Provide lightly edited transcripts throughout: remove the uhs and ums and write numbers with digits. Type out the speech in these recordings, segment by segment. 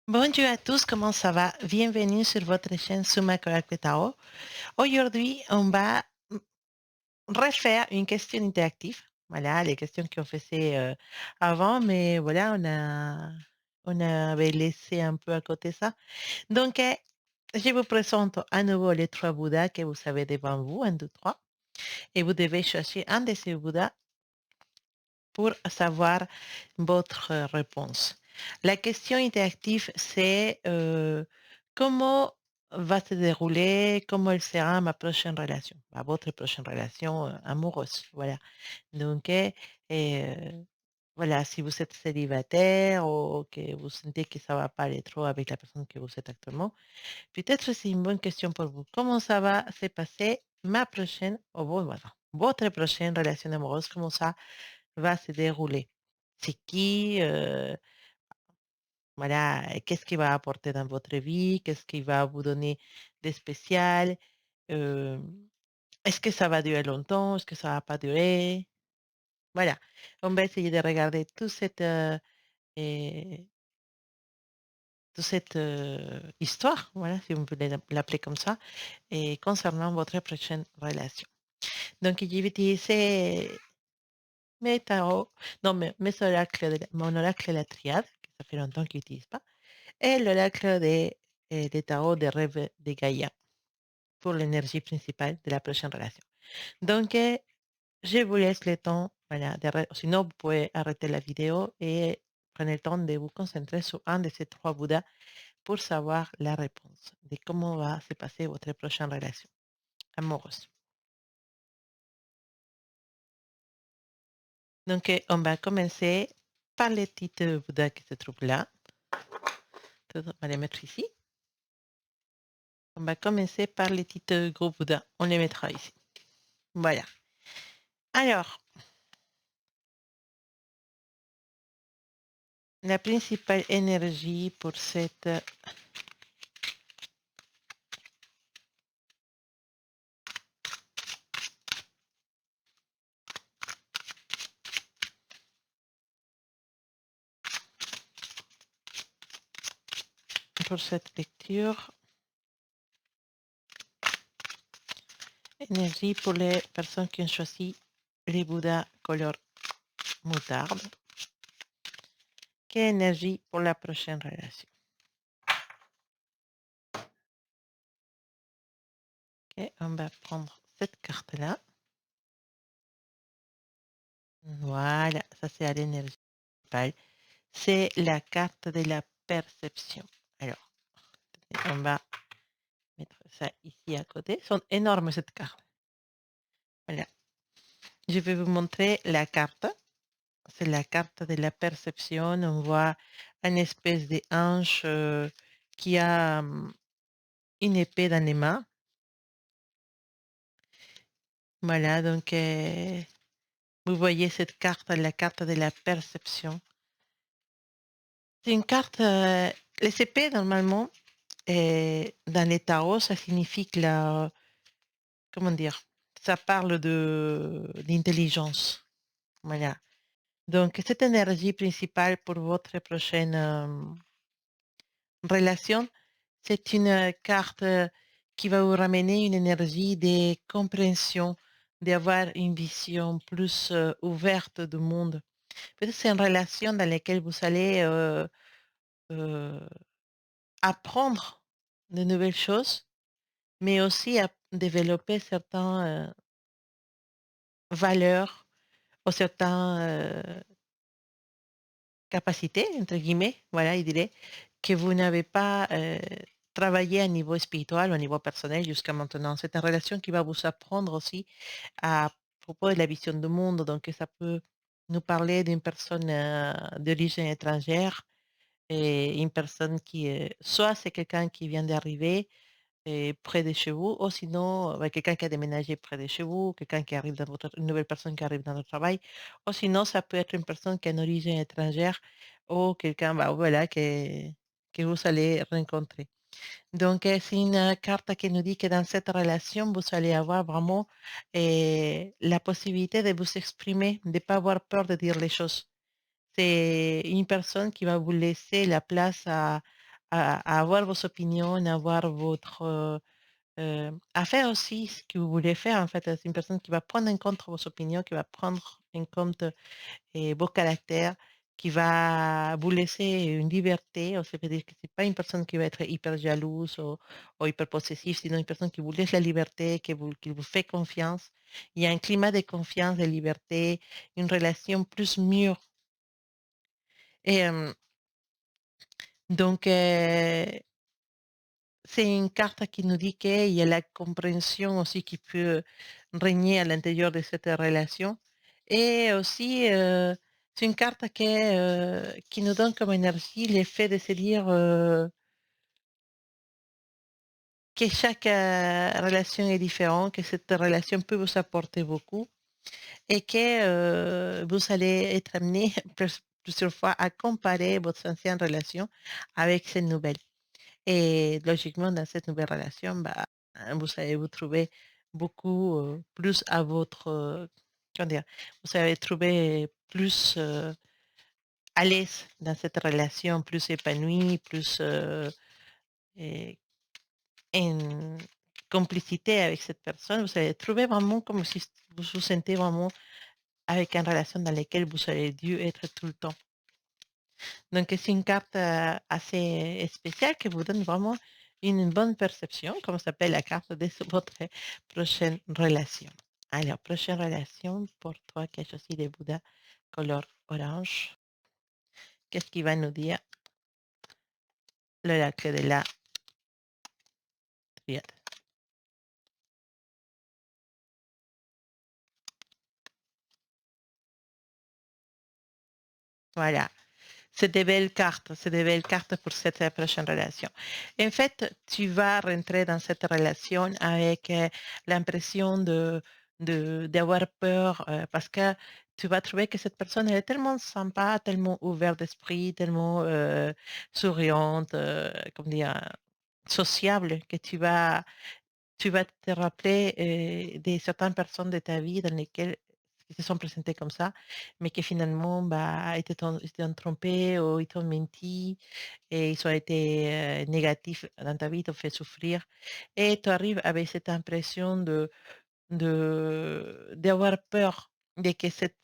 Bonjour à tous, comment ça va? Bienvenue sur votre chaîne Suma Coracle Tao. Aujourd'hui, on va refaire une question interactive. Voilà, les questions qu'on faisait avant, mais voilà, on avait laissé un peu à côté ça. Donc, je vous présente à nouveau les trois Bouddhas que vous avez devant vous, un, deux, trois, et vous devez choisir un de ces Bouddhas pour savoir votre réponse. La question interactive, c'est comment va se dérouler, comment elle sera ma prochaine relation, votre prochaine relation amoureuse. Voilà. Donc, voilà, si vous êtes célibataire ou que vous sentez que ça va pas aller trop avec la personne que vous êtes actuellement, peut-être c'est une bonne question pour vous. Comment ça va se passer ma prochaine, voilà, votre prochaine relation amoureuse, comment ça va se dérouler? C'est qui, voilà, qu'est-ce qu'il va apporter dans votre vie? Qu'est-ce qu'il va vous donner de spécial? Hem, est-ce que ça va durer longtemps? Est-ce que ça va pas durer? Voilà, on va essayer de regarder eh, toute cette, histoire, voilà, si vous voulez l'appeler comme ça, et concernant votre prochaine relation. Donc je vais utiliser mes tarots, non, mes oracles de mon oracle de la triade, que ça fait longtemps que j'utilise pas. Et l'oracle des tarots des rêves de Gaïa pour l'énergie principale de la prochaine relation. Donc, je vous laisse le temps, voilà, sinon vous pouvez arrêter la vidéo et prenez le temps de vous concentrer sur un de ces trois Bouddhas pour savoir la réponse de comment va se passer votre prochaine relation amoureuse. Donc, on va commencer par les titres Bouddha qui se trouvent là. On va les mettre ici. On va commencer par les titres gros Bouddha. On les mettra ici. Voilà. Alors, la principale énergie pour cette lecture, énergie pour les personnes qui ont choisi les Bouddhas couleur moutarde. Quelle énergie pour la prochaine relation? Ok, on va prendre cette carte-là. Voilà, ça c'est à l'énergie principale. C'est la carte de la perception. Alors, on va mettre ça ici à côté. Sont énormes cette carte. Voilà. Je vais vous montrer la carte. C'est la carte de la perception. On voit une espèce d'ange qui a une épée dans les mains. Voilà, donc vous voyez cette carte, la carte de la perception. C'est une carte, les épées normalement, dans les tarots, ça signifie que comment dire, ça parle d'intelligence. Voilà. Donc, cette énergie principale pour votre prochaine relation, c'est une carte qui va vous ramener une énergie de compréhension, d'avoir une vision plus ouverte du monde. Peut-être c'est une relation dans laquelle vous allez euh, apprendre de nouvelles choses, mais aussi à développer certaines valeurs ou certaines capacités, entre guillemets, voilà, il dirait, que vous n'avez pas travaillé à niveau spirituel ou à niveau personnel jusqu'à maintenant. C'est une relation qui va vous apprendre aussi à propos de la vision du monde. Donc, ça peut nous parler d'une personne d'origine étrangère et une personne qui est, soit c'est quelqu'un qui vient d'arriver près de chez vous, ou sinon, quelqu'un qui a déménagé près de chez vous, quelqu'un qui arrive dans votre, une nouvelle personne qui arrive dans votre travail, ou sinon, ça peut être une personne qui a une origine étrangère ou quelqu'un, bah, voilà, que vous allez rencontrer. Donc, c'est une carte qui nous dit que dans cette relation, vous allez avoir vraiment la possibilité de vous exprimer, de ne pas avoir peur de dire les choses. C'est une personne qui va vous laisser la place à avoir vos opinions, à avoir votre, à faire aussi ce que vous voulez faire, en fait. C'est une personne qui va prendre en compte vos opinions, qui va prendre en compte, vos caractères, qui va vous laisser une liberté. Ça veut dire que c'est pas une personne qui va être hyper jalouse ou hyper possessive, sinon une personne qui vous laisse la liberté, qui vous fait confiance. Il y a un climat de confiance, de liberté, une relation plus mûre et donc c'est une carte qui nous dit qu'il y a la compréhension aussi qui peut régner à l'intérieur de cette relation. Et aussi, c'est une carte qui nous donne comme énergie l'effet de se dire que chaque relation est différente, que cette relation peut vous apporter beaucoup et que vous allez être amené plusieurs fois à comparer votre ancienne relation avec cette nouvelle. Et logiquement, dans cette nouvelle relation, bah, vous allez vous trouver beaucoup, plus à votre, comment dire? Vous allez trouver plus, à l'aise dans cette relation, plus épanoui, plus, et en complicité avec cette personne. Vous allez trouver vraiment comme si vous vous sentez vraiment avec une relation dans laquelle vous avez dû être tout le temps. Donc c'est une carte, assez spéciale qui vous donne vraiment une bonne perception, comme ça s'appelle la carte de votre prochaine relation. Alors, prochaine relation pour toi qui as choisi le Bouddha couleur orange. Qu'est-ce qu'il va nous dire l'oracle de la triade? Voilà. C'est des belles cartes pour cette prochaine relation. En fait, tu vas rentrer dans cette relation avec l'impression d'avoir peur parce que tu vas trouver que cette personne elle est tellement sympa, tellement ouverte d'esprit, tellement souriante, comment dire, sociable que tu vas te rappeler, de certaines personnes de ta vie dans lesquelles qui se sont présentées comme ça, mais que finalement, bah, ils t'ont trompé ou ils t'ont menti et ils ont été, négatifs dans ta vie, t'ont fait souffrir et tu arrives avec cette impression d'avoir peur de que cette,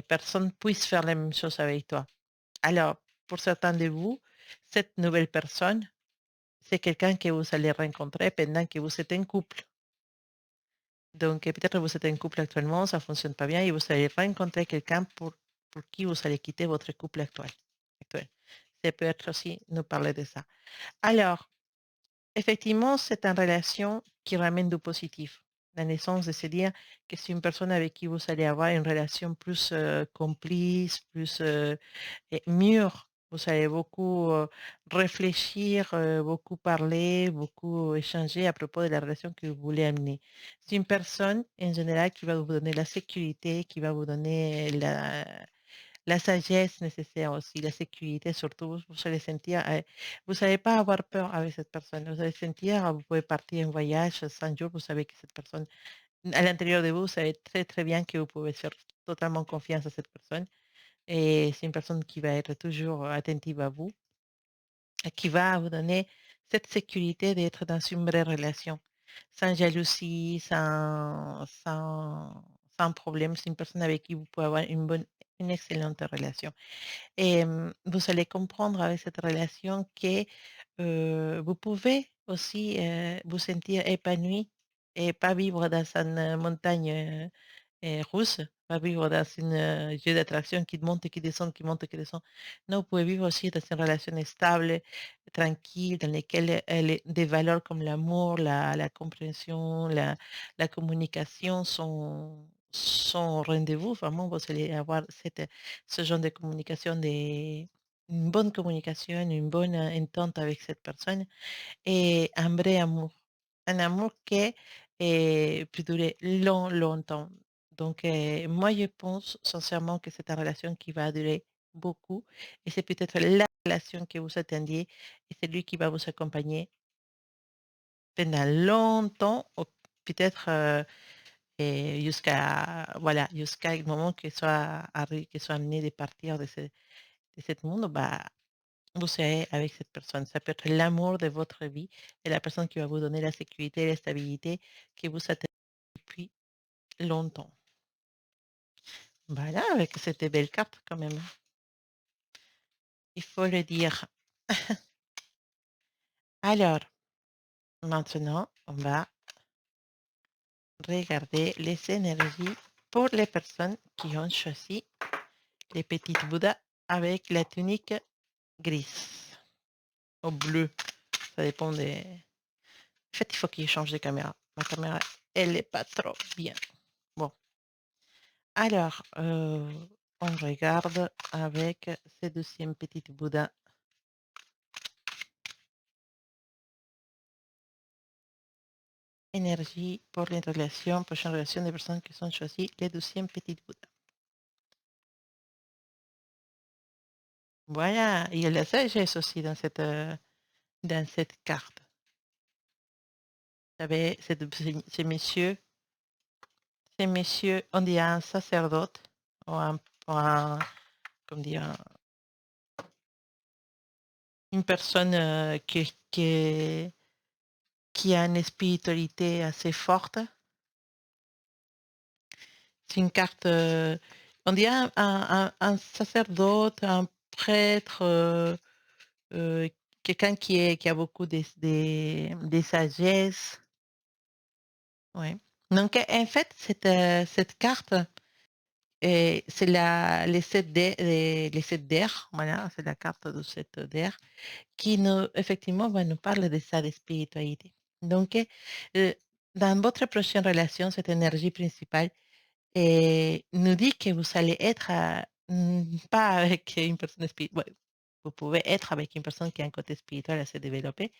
personne puisse faire la même chose avec toi. Alors, pour certains de vous, cette nouvelle personne c'est quelqu'un que vous allez rencontrer pendant que vous êtes en couple. Donc, peut-être vous êtes en couple actuellement, ça ne fonctionne pas bien et vous allez rencontrer quelqu'un pour qui vous allez quitter votre couple actuel. Ça peut être aussi nous parler de ça. Alors, effectivement, c'est une relation qui ramène du positif, dans le sens de se dire que c'est une personne avec qui vous allez avoir une relation plus complice, plus mûr. Vous allez beaucoup réfléchir, beaucoup parler, beaucoup échanger à propos de la relation que vous voulez amener. C'est une personne, en général, qui va vous donner la sécurité, qui va vous donner la sagesse nécessaire aussi, la sécurité surtout. Vous allez sentir, vous n'allez pas avoir peur avec cette personne. Vous allez sentir, vous pouvez partir en voyage 5 jours, vous savez que cette personne, à l'intérieur de vous, vous savez très très bien que vous pouvez faire totalement confiance à cette personne et c'est une personne qui va être toujours attentive à vous et qui va vous donner cette sécurité d'être dans une vraie relation, sans jalousie, sans problème. C'est une personne avec qui vous pouvez avoir une excellente relation. Et vous allez comprendre avec cette relation que vous pouvez aussi vous sentir épanoui et pas vivre dans une montagne russe, pas vivre dans une jeu d'attraction qui monte et qui descend, qui monte et qui descend. Non, vous pouvez vivre aussi dans une relation stable, tranquille, dans laquelle des valeurs comme l'amour, la compréhension, la communication sont au rendez-vous. Vraiment, vous allez avoir ce genre de communication, une bonne communication, une bonne entente avec cette personne et un vrai amour. Un amour qui, peut durer longtemps. Donc, moi, je pense sincèrement que c'est une relation qui va durer beaucoup et c'est peut-être la relation que vous attendiez et c'est lui qui va vous accompagner pendant longtemps ou peut-être, jusqu'à voilà, jusqu'à le moment qu'il soit amené de partir de ce monde, bah vous serez avec cette personne. Ça peut être l'amour de votre vie et la personne qui va vous donner la sécurité et la stabilité que vous attendez depuis longtemps. Voilà, avec cette belle carte quand même, il faut le dire. Alors, maintenant, on va regarder les énergies pour les personnes qui ont choisi les petites Bouddhas avec la tunique grise ou bleue. Ça dépend des... En fait, il faut qu'il change de caméra. Ma caméra, elle n'est pas trop bien. Bon. Alors, on regarde avec ces deuxièmes petites Bouddhas. Énergie pour les relations, prochaine relation des personnes qui sont choisies les deuxièmes petites Bouddhas. Voilà, il y a la sagesse aussi dans cette carte. Vous savez, ces messieurs, on dit un sacerdote ou comment dire, une personne qui a une spiritualité assez forte. C'est une carte, on dirait un sacerdote, un prêtre, quelqu'un qui a beaucoup de sagesse. Ouais. Donc, en fait, cette carte, c'est les 7 les 7 d'air, voilà, c'est la carte de 7 d'air qui nous, effectivement, va nous parler de ça, de spiritualité. Donc, dans votre prochaine relation, cette énergie principale nous dit que vous allez être, pas avec une personne spirituelle. Vous pouvez être avec une personne qui a un côté spirituel assez développé,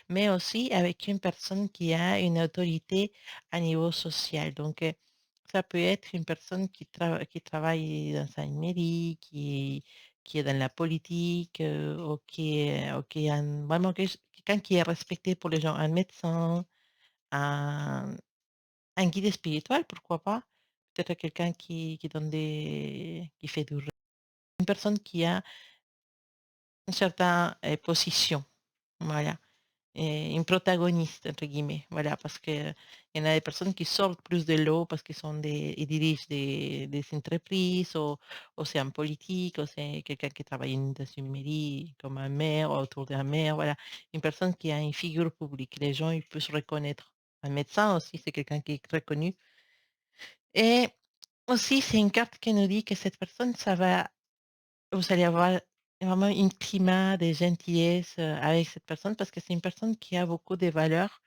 mais aussi avec une personne qui a une autorité à niveau social. Donc, ça peut être une personne qui travaille dans une mairie, qui est dans la politique, ou qui est vraiment quelqu'un qui est respecté pour les gens, un médecin, un, un guide spirituel, pourquoi pas. Peut-être quelqu'un qui donne qui fait du une personne qui a une certaine position. Voilà. Une protagoniste, entre guillemets. Voilà, parce qu'il y en a des personnes qui sortent plus de l'eau parce qu'ils ils dirigent des entreprises, ou c'est un politique, ou c'est quelqu'un qui travaille dans une mairie, comme un maire, ou autour d'un maire. Voilà, une personne qui a une figure publique. Les gens, ils peuvent se reconnaître. Un médecin aussi, c'est quelqu'un qui est reconnu. Et aussi, c'est une carte qui nous dit que cette personne, vous allez avoir vraiment un climat de gentillesse, avec cette personne parce que c'est une personne qui a beaucoup de valeurs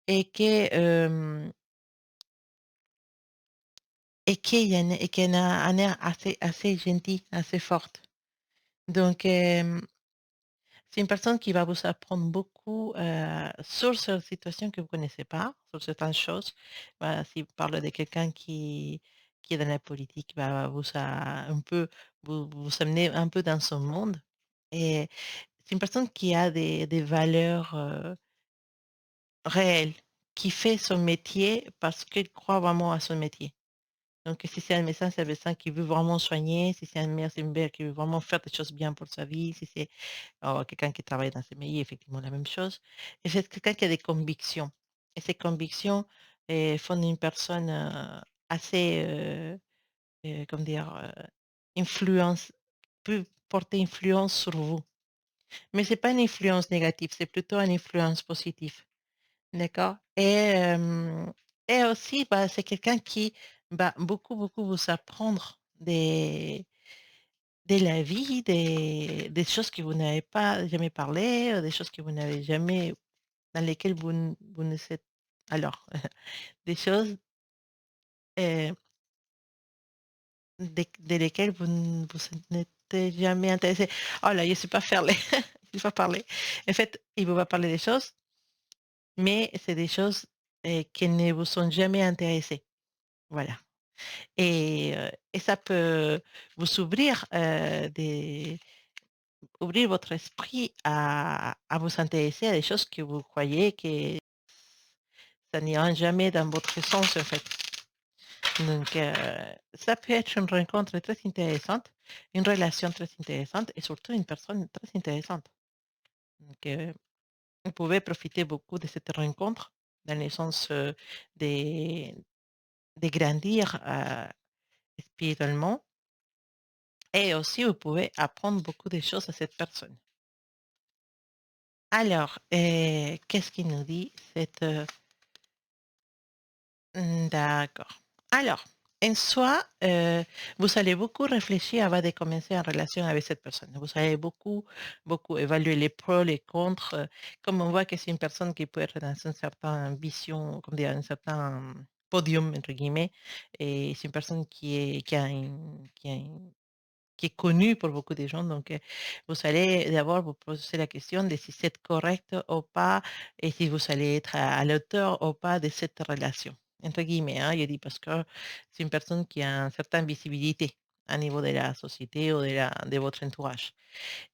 et qu'elle a un air assez gentil, assez forte. Donc, c'est une personne qui va vous apprendre beaucoup, sur cette situation que vous connaissez pas, sur certaines choses. Voilà, s'il parle de quelqu'un qui est dans la politique, va un peu vous amener un peu dans son monde et c'est une personne qui a des valeurs, réelles, qui fait son métier parce qu'il croit vraiment à son métier. Donc si c'est un médecin qui veut vraiment soigner, si c'est un mère, c'est une mère qui veut vraiment faire des choses bien pour sa vie, si c'est, quelqu'un qui travaille dans ce milieu, effectivement la même chose. Et c'est quelqu'un qui a des convictions. Et ces convictions, font une personne, assez, comment dire? Influence peut porter influence sur vous. Mais c'est pas une influence négative, c'est plutôt une influence positive. D'accord? Et aussi, bah, c'est quelqu'un qui va beaucoup, beaucoup vous apprendre de la vie, des choses que vous n'avez pas jamais parlé, des choses que vous n'avez jamais dans lesquelles vous ne êtes alors, des choses, heu, de lesquelles vous n'êtes jamais intéressé. Oh là, je ne sais pas faire les je sais pas parler. En fait, il vous va parler des choses, mais c'est des choses, qui ne vous sont jamais intéressées. Voilà. Et ça peut vous ouvrir votre esprit à vous intéresser à des choses que vous croyez que ça n'ira jamais dans votre sens, en fait. Donc, ça peut être une rencontre très intéressante, une relation très intéressante et surtout une personne très intéressante. Donc, vous pouvez profiter beaucoup de cette rencontre dans le sens, des de grandir, spirituellement et aussi vous pouvez apprendre beaucoup de choses à cette personne. Alors, qu'est-ce qu'il nous dit cette, d'accord. Alors, en soi, vous allez beaucoup réfléchir avant de commencer en relation avec cette personne. Vous allez beaucoup, beaucoup évaluer les pros, les contre. Comme on voit que c'est une personne qui peut être dans une certaine vision, comme dire, un certain podium, entre guillemets, et c'est une personne qui est connu pour beaucoup de gens. Donc, vous allez d'abord vous poser la question de si c'est correct ou pas et si vous allez être à la hauteur ou pas de cette relation. Entre guillemets, hein, je dis parce que c'est une personne qui a une certaine visibilité à niveau de la société ou de votre entourage.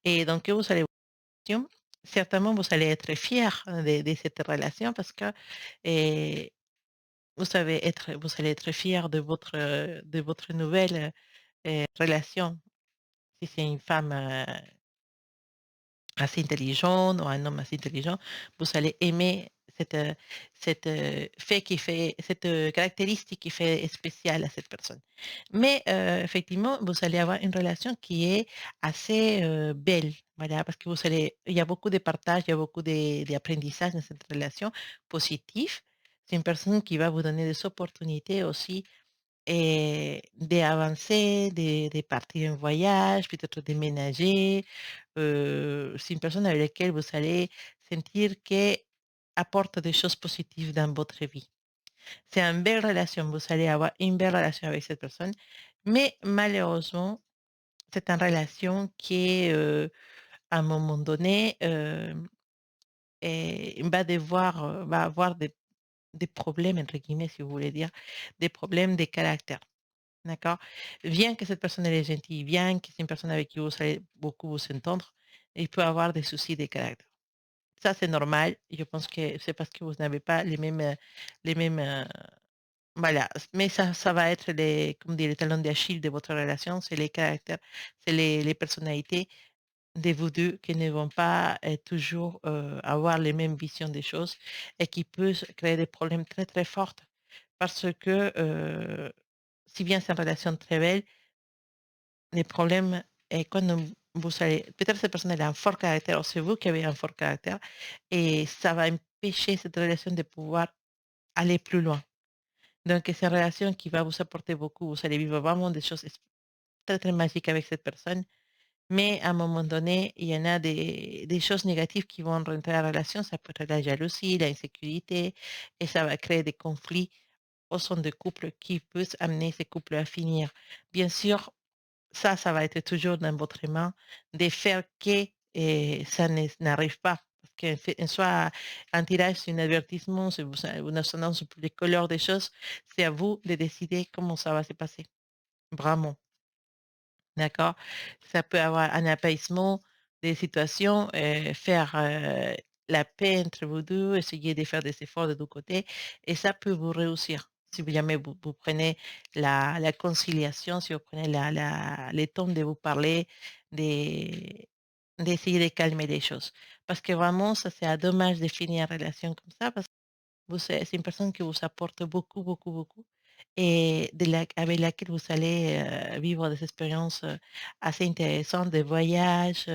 Et donc, vous allez certainement, vous allez être fier de cette relation parce que eh, vous allez être fier de votre nouvelle relation si c'est une femme, assez intelligente ou un homme assez intelligent, vous allez aimer fait qui fait cette, caractéristique qui fait spéciale à cette personne. Mais, effectivement, vous allez avoir une relation qui est assez, belle, voilà, parce que il y a beaucoup de partage, il y a beaucoup d'apprentissage dans cette relation positif. C'est une personne qui va vous donner des opportunités aussi d'avancer, de partir en voyage, peut-être déménager. C'est une personne avec laquelle vous allez sentir qu'elle apporte des choses positives dans votre vie. C'est une belle relation, vous allez avoir une belle relation avec cette personne, mais malheureusement, c'est une relation qui est, à un moment donné, va avoir des «problèmes» entre guillemets, si vous voulez dire, des problèmes de caractère. D'accord? Bien que cette personne elle est gentille, bien que c'est une personne avec qui vous allez beaucoup vous entendre, il peut avoir des soucis de caractère. Ça, c'est normal. Je pense que c'est parce que vous n'avez pas les mêmes, voilà. Mais ça va être comme dire, les talons d'Achille de votre relation, c'est les caractères, c'est les personnalités de vous 2 qui ne vont pas, toujours, avoir les mêmes visions des choses et qui peut créer des problèmes très, très forts parce que, si bien c'est une relation très belle, les problèmes est quand vous allez peut-être cette personne elle a un fort caractère ou c'est vous qui avez un fort caractère et ça va empêcher cette relation de pouvoir aller plus loin. Donc c'est une relation qui va vous apporter beaucoup, vous allez vivre vraiment des choses très, très magiques avec cette personne, mais à un moment donné, il y en a des choses négatives qui vont rentrer à la relation, ça peut être la jalousie, l'insécurité et ça va créer des conflits au sein de couple qui peut amener ces couples à finir. Bien sûr, ça va être toujours dans votre main de faire que, ça n'arrive pas. Parce qu'en fait en soi, un tirage, c'est un avertissement, c'est une ascendance sur les couleurs des choses. C'est à vous de décider comment ça va se passer, vraiment. D'accord? Ça peut avoir un apaisement des situations, faire, la paix entre vous 2, essayer de faire des efforts de 2 côtés et ça peut vous réussir. Si vous jamais vous prenez la conciliation, si vous prenez le temps de vous parler, de d'essayer de calmer les choses. Parce que vraiment, ça c'est dommage de finir une relation comme ça parce c'est une personne qui vous apporte beaucoup, beaucoup, beaucoup et avec laquelle vous allez, vivre des expériences, assez intéressantes, des voyages,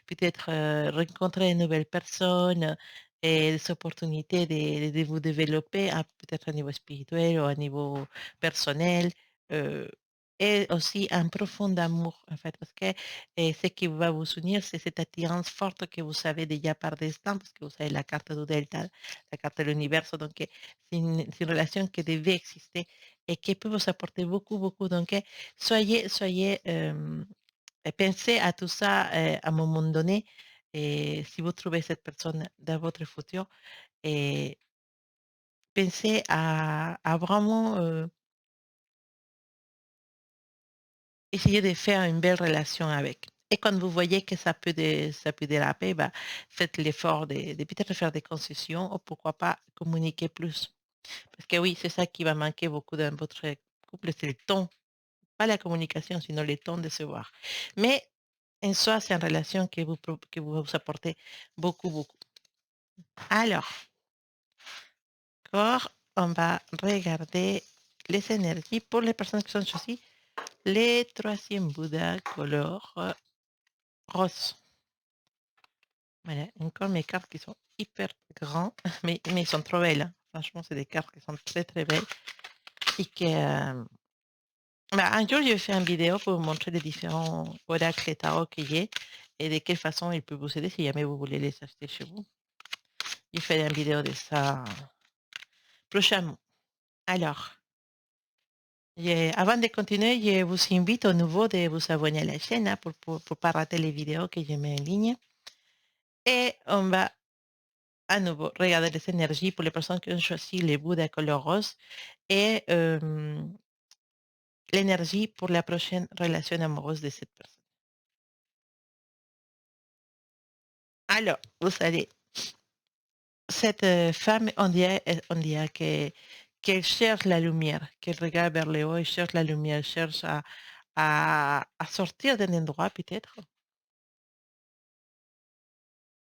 peut-être, rencontrer de nouvelles personnes et des opportunités de vous développer peut-être au niveau spirituel ou au niveau personnel, heu et aussi un profond amour, en fait, parce que, ce qui va vous unir, c'est cette attirance forte que vous savez déjà par destin, parce que vous avez la carte du delta, la carte de l'univers, donc c'est une relation qui devait exister et qui peut vous apporter beaucoup, beaucoup. Donc, pensez à tout ça, à un moment donné et si vous trouvez cette personne dans votre futur et pensez à vraiment, essayer de faire une belle relation avec. Et quand vous voyez que ça peut déraper, bah, faites l'effort de peut-être faire des concessions ou pourquoi pas communiquer plus. Parce que oui, c'est ça qui va manquer beaucoup dans votre couple, c'est le temps, pas la communication, sinon le temps de se voir. Mais En soi, c'est une relation que vous apportez beaucoup, beaucoup. Alors, d'accord, on va regarder les énergies pour les personnes qui sont choisies. Les troisième Bouddha couleur rose. Voilà, encore mes cartes qui sont hyper grands, mais ils sont trop belles, hein. Franchement, c'est des cartes qui sont très, très belles et que, bah, un jour, j'ai fait une vidéo pour vous montrer les différents oracles et tarot qu'il y a et de quelle façon ils peuvent vous aider si jamais vous voulez les acheter chez vous. J'ai fait une vidéo de ça prochainement. Alors, avant de continuer, je vous invite au nouveau de vous abonner à la chaîne, hein, pour pas rater les vidéos que je mets en ligne. Et on va à nouveau regarder les énergies pour les personnes qui ont choisi les Bouddha couleur rose et l'énergie pour la prochaine relation amoureuse de cette personne. Alors, vous savez, cette femme, on dirait qu'elle cherche la lumière, qu'elle regarde vers le haut et cherche la lumière, cherche à sortir d'un endroit peut-être.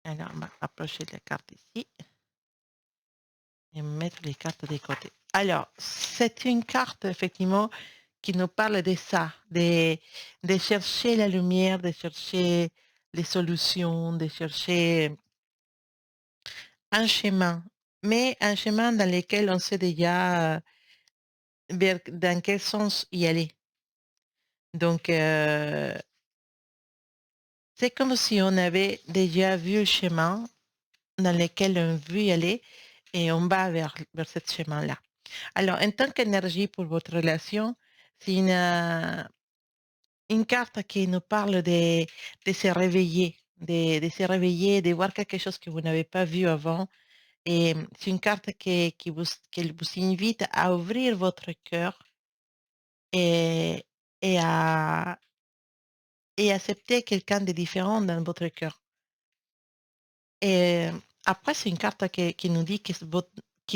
Alors, on va approcher la carte ici et mettre les cartes de côté. Alors, c'est une carte effectivement qui nous parle de ça, de chercher la lumière, de chercher les solutions, de chercher un chemin, mais un chemin dans lequel on sait déjà dans quel sens y aller. Donc, c'est comme si on avait déjà vu le chemin dans lequel on veut y aller et on va vers ce chemin-là. Alors, en tant qu'énergie pour votre relation, c'est une carte qui nous parle de se réveiller, de se réveiller, de voir quelque chose que vous n'avez pas vu avant. Et c'est une carte qui vous invite à ouvrir votre cœur et, et à et accepter quelqu'un de différent dans votre cœur. Et après, c'est une carte qui nous dit que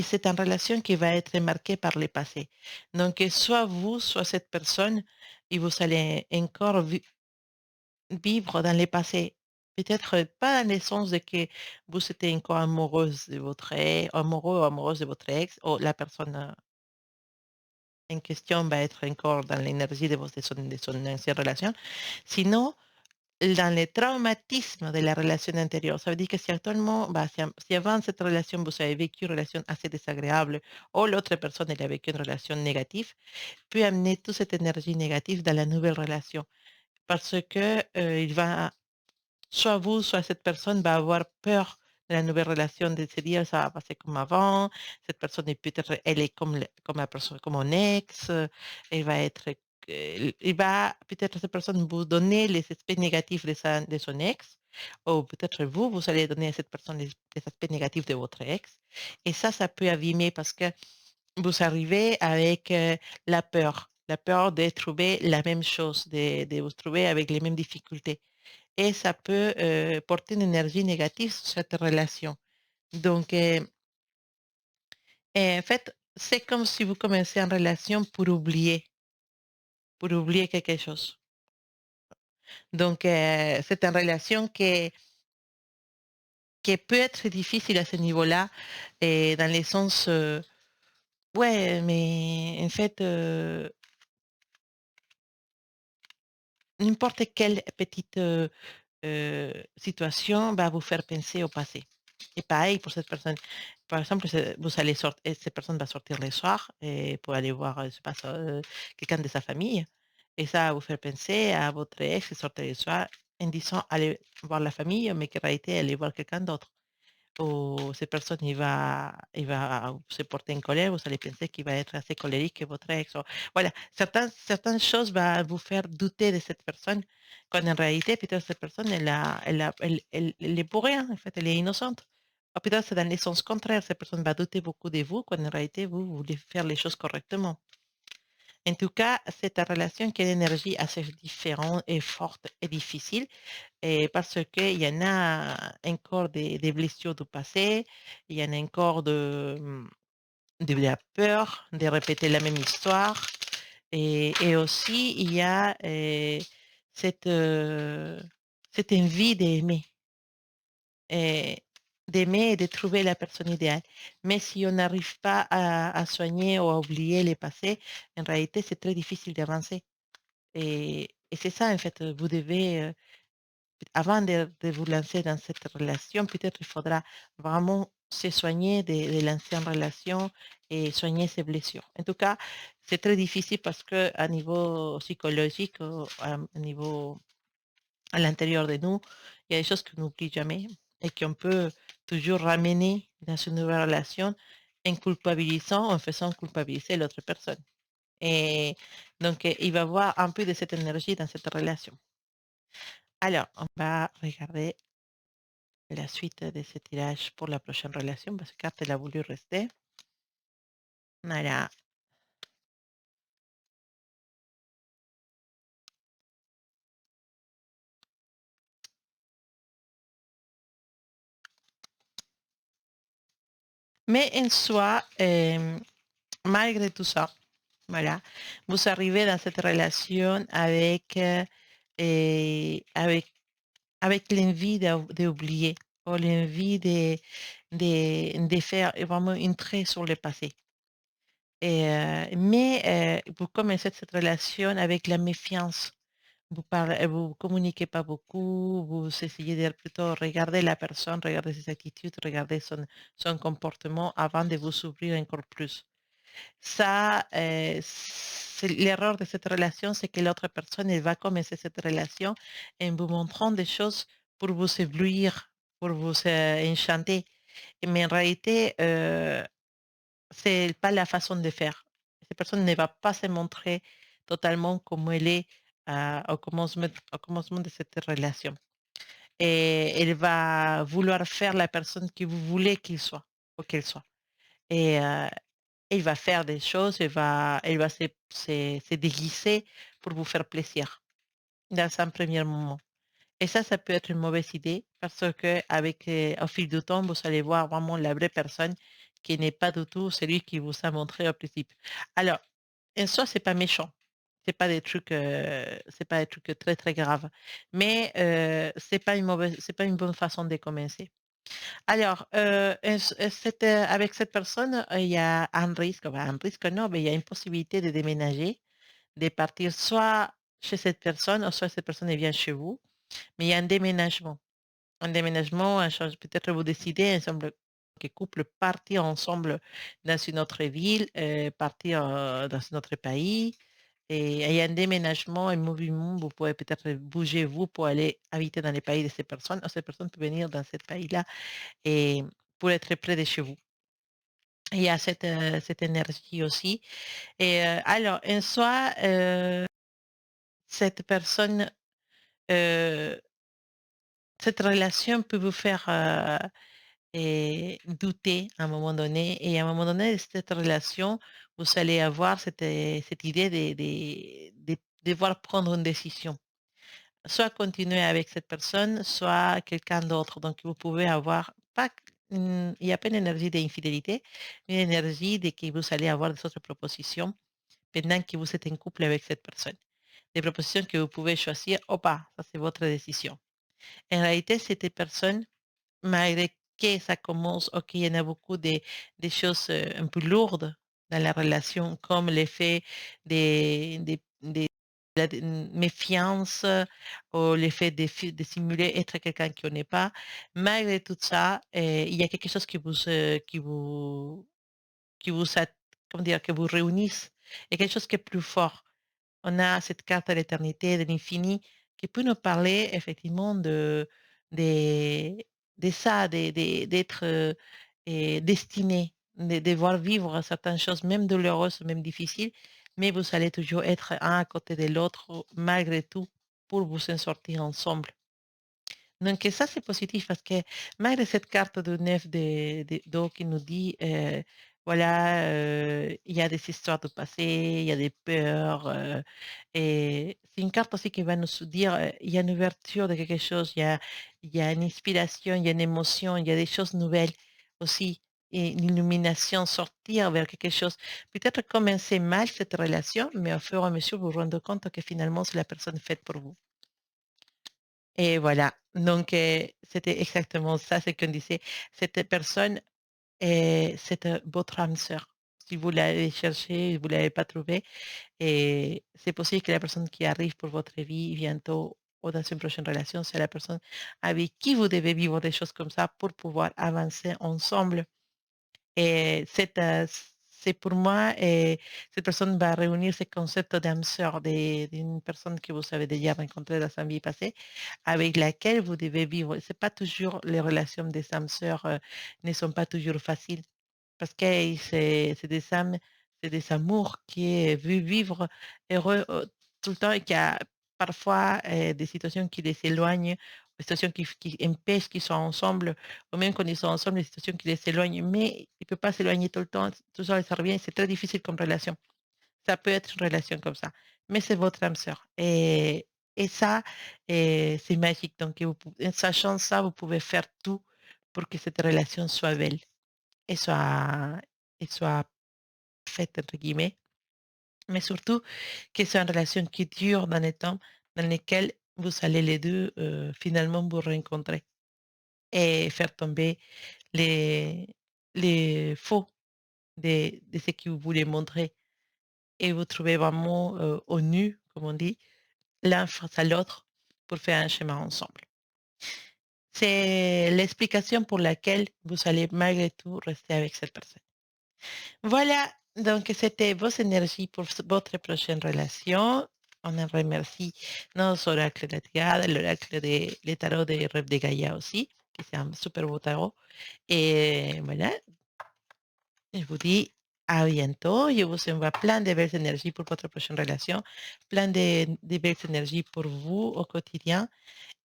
c'est une relation qui va être marquée par le passé. Donc, soit vous, soit cette personne, et vous allez encore vivre dans le passé. Peut-être pas dans le sens de que vous étiez encore amoureuse de votre ex, amoureux ou amoureuse de votre ex, ou la personne en question va être encore dans l'énergie de son ancienne relation. Sinon, dans le traumatisme de la relation antérieure. Ça veut dire que si actuellement, bah, si avant cette relation, vous avez vécu une relation assez désagréable ou l'autre personne elle a vécu une relation négative, peut amener toute cette énergie négative dans la nouvelle relation. Parce que il va, soit vous, soit cette personne va avoir peur de la nouvelle relation, de se dire ça va passer comme avant, cette personne est peut-être, elle est comme la personne, comme mon ex, elle va être, il va peut-être cette personne vous donner les aspects négatifs de son ex, ou peut-être vous, vous allez donner à cette personne les aspects négatifs de votre ex. Et ça peut abîmer parce que vous arrivez avec la peur de trouver la même chose, de vous trouver avec les mêmes difficultés et ça peut porter une énergie négative sur cette relation. Donc, en fait, c'est comme si vous commencez une relation pour oublier quelque chose. Donc, c'est une relation qui peut être difficile à ce niveau-là, et dans le sens, ouais, mais en fait, n'importe quelle petite situation va vous faire penser au passé. Et pareil pour cette personne. Par exemple, vous allez sortir, cette personne va sortir le soir pour aller voir, je sais pas, quelqu'un de sa famille. Et ça va vous faire penser à votre ex qui sortait le soir en disant allez voir la famille, mais qu'en réalité, allez voir quelqu'un d'autre. Ou cette personne, il va se porter en colère, vous allez penser qu'il va être assez colérique que votre ex. Voilà, certaines choses vont vous faire douter de cette personne, quand en réalité, peut-être cette personne, elle est pour rien, en fait, elle est innocente. Ou peut-être c'est dans le sens contraire, cette personne va douter beaucoup de vous, quand en réalité, vous voulez faire les choses correctement. En tout cas, c'est une relation qui a une énergie assez différente et forte et difficile, et parce qu'il y en a encore des blessures du passé, il y en a encore de la peur de répéter la même histoire, et aussi il y a cette, cette envie et d'aimer et de trouver la personne idéale. Mais si on n'arrive pas à soigner ou à oublier les passés, en réalité, c'est très difficile d'avancer. Et c'est ça, en fait, vous devez, avant de vous lancer dans cette relation, peut-être il faudra vraiment se soigner de l'ancienne relation et soigner ses blessures. En tout cas, c'est très difficile parce que à niveau psychologique, à niveau à l'intérieur de nous, il y a des choses qu'on n'oublie jamais et qu'on peut toujours ramener dans une nouvelle relation en culpabilisant, en faisant culpabiliser l'autre personne. Et donc, il va y avoir un peu de cette énergie dans cette relation. Alors, on va regarder la suite de ce tirage pour la prochaine relation parce que carte elle a voulu rester. Voilà. Mais en soi, malgré tout ça, voilà, vous arrivez dans cette relation avec, avec, avec l'envie d'oublier ou l'envie de faire vraiment une trait sur le passé. Mais vous commencez cette relation avec la méfiance. Vous communiquez pas beaucoup, vous essayez de plutôt regarder la personne, regarder ses attitudes, regarder son comportement avant de vous ouvrir encore plus. Ça, c'est l'erreur de cette relation, c'est que l'autre personne, elle va commencer cette relation en vous montrant des choses pour vous éblouir, pour vous enchanter. Mais en réalité, c'est pas la façon de faire. Cette personne ne va pas se montrer totalement comme elle est au commencement de cette relation. Et elle va vouloir faire la personne que vous voulez qu'il soit ou qu'elle soit. Et elle va faire des choses, elle va se déguiser pour vous faire plaisir dans un premier moment. Et ça peut être une mauvaise idée parce que avec, au fil du temps, vous allez voir vraiment la vraie personne qui n'est pas du tout celui qui vous a montré au principe. Alors, en soi, c'est pas méchant. C'est pas des trucs très, très graves. Mais, c'est pas une bonne façon de commencer. Alors, avec cette personne, il y a un risque, enfin un risque non, mais il y a une possibilité de déménager, de partir soit chez cette personne, ou soit cette personne elle vient chez vous. Mais il y a un déménagement. Un déménagement, un change peut-être vous décidez ensemble que couple partir ensemble dans une autre ville, partir, dans un autre pays et il y a un déménagement, un mouvement, vous pouvez peut-être bouger vous pour aller habiter dans les pays de ces personnes ou ces personnes peuvent venir dans ce pays-là et pour être près de chez vous. Il y a cette énergie aussi et alors en soi, cette personne, heu, cette relation peut vous faire, et douter à un moment donné et à un moment donné de cette relation, vous allez avoir cette idée de devoir prendre une décision. Soit continuer avec cette personne, soit quelqu'un d'autre. Donc vous pouvez avoir pas il y a pas une énergie d'infidélité, une énergie de que vous allez avoir des autres propositions pendant que vous êtes en couple avec cette personne. Des propositions que vous pouvez choisir ou pas, ça c'est votre décision. En réalité, cette personne malgré que ça commence OK, il y en a beaucoup des choses, un peu lourdes dans la relation, comme l'effet des la d méfiance, ou l'effet de simuler être quelqu'un qu'on n'est pas. Malgré tout ça, il y a quelque chose qui vous a comment dire? Que vous réunissent. Il y a quelque chose qui est plus fort. On a cette carte à l'éternité, de l'infini, qui peut nous parler effectivement des de ça, d'être, destiné, de devoir vivre certaines choses, même douloureuses, même difficiles, mais vous allez toujours être un à côté de l'autre malgré tout pour vous en sortir ensemble. Donc ça, c'est positif parce que malgré cette carte de 9 d'eau qui nous dit, voilà, il y a des histoires du passé, il y a des peurs, et c'est une carte aussi qui va nous dire, il y a une ouverture de quelque chose, il y a une inspiration, il y a une émotion, il y a des choses nouvelles aussi et une illumination, sortir vers quelque chose. Peut-être commencer mal cette relation, mais au fur et à mesure, vous vous rendez compte que finalement, c'est la personne faite pour vous. Et voilà. Donc, c'était exactement ça, ce qu'on disait. Cette personne, c'est votre âme sœur. Si vous l'avez cherché, vous ne l'avez pas trouvé, et c'est possible que la personne qui arrive pour votre vie bientôt ou dans une prochaine relation, c'est la personne avec qui vous devez vivre des choses comme ça pour pouvoir avancer ensemble. Et c'est pour moi, cette personne va réunir ce concept d'âme sœur d'une personne que vous avez déjà rencontrée dans sa vie passée, avec laquelle vous devez vivre. C'est pas toujours les relations des âmes sœurs ne sont pas toujours faciles parce que c'est des âmes, c'est des amours qui veulent vivre heureux tout le temps et qui a parfois des situations qui les éloignent, des situations qui empêchent qu'ils soient ensemble, ou même quand ils sont ensemble, des situations qui les éloignent, mais ils ne peuvent pas s'éloigner tout le temps, toujours ça revient, c'est très difficile comme relation. Ça peut être une relation comme ça, mais c'est votre âme sœur. Et ça, c'est magique. Donc, en sachant ça, vous pouvez faire tout pour que cette relation soit belle et soit faite, entre guillemets, mais surtout que ce soit une relation qui dure dans le temps, dans lequel vous allez les deux finalement vous rencontrer et faire tomber les, les faux de ce que vous voulez montrer et vous trouvez vraiment au nu, comme on dit, l'un face à l'autre pour faire un chemin ensemble. C'est l'explication pour laquelle vous allez malgré tout rester avec cette personne. Voilà, donc c'était vos énergies pour votre prochaine relation. On en remercie nos oracles d'Edgar, l'oracle les tarots des rêves de Gaïa aussi, qui c'est un super beau tarot. Et voilà, je vous dis à bientôt. Je vous envoie plein de belles énergies pour votre prochaine relation, plein de belles énergies pour vous au quotidien.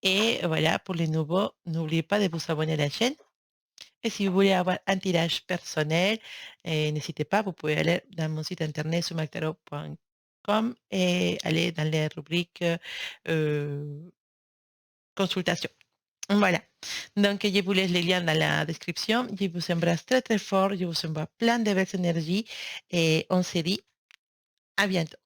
Et voilà, pour les nouveaux, n'oubliez pas de vous abonner à la chaîne. Et si vous voulez avoir un tirage personnel, n'hésitez pas, vous pouvez aller dans mon site internet sumartaro.com et aller dans les rubriques consultation. Voilà. Donc, je vous laisse les liens dans la description. Je vous embrasse très très fort. Je vous envoie plein de belles énergies et on se dit à bientôt.